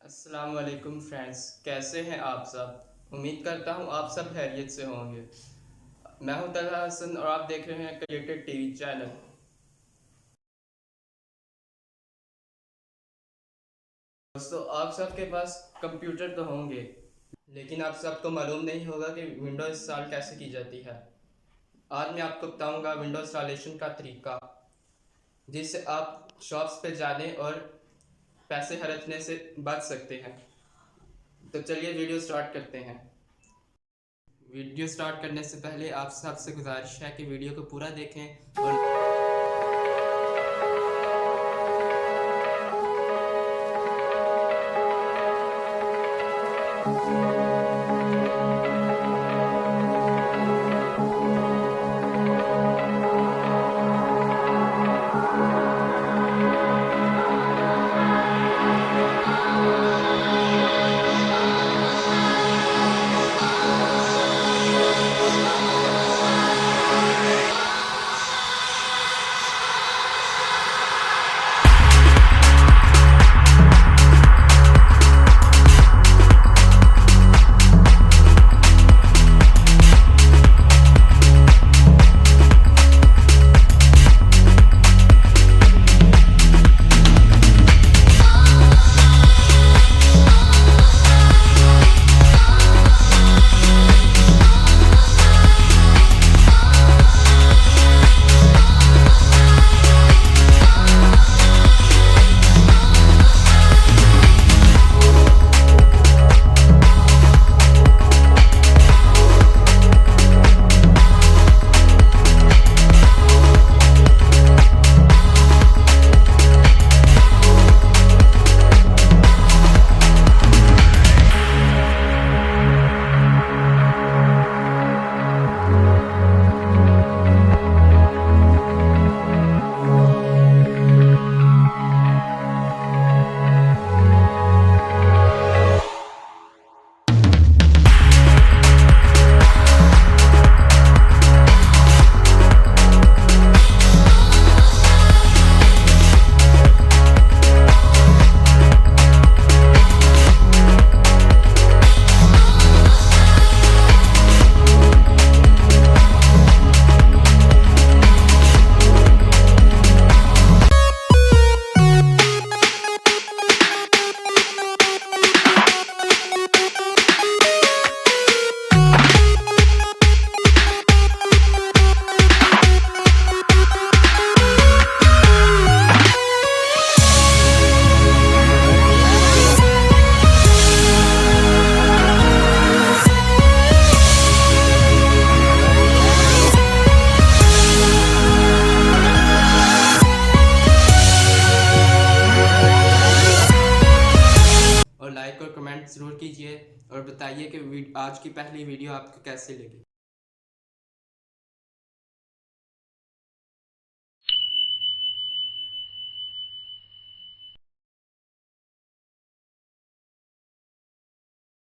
अस्सलाम वालेकुम फ्रेंड्स, कैसे हैं आप सब। उम्मीद करता हूँ आप सब खैरियत से होंगे। मैं हूँ तलहा हसन और आप देख रहे हैं क्रिएटेड टीवी चैनल। दोस्तों, आप सबके पास कंप्यूटर तो होंगे, लेकिन आप सबको मालूम नहीं होगा कि विंडोज इंस्टॉल कैसे की जाती है। आज मैं आपको बताऊंगा विंडोज इंस्टॉलेशन का तरीका, जिससे आप शॉप्स पे जाने और पैसे खर्चने से बच सकते हैं। तो चलिए वीडियो स्टार्ट करते हैं। वीडियो स्टार्ट करने से पहले आप सबसे गुजारिश है कि वीडियो को पूरा देखें और लाइक और कमेंट ज़रूर कीजिए और बताइए कि आज की पहली वीडियो आपको कैसी लगी।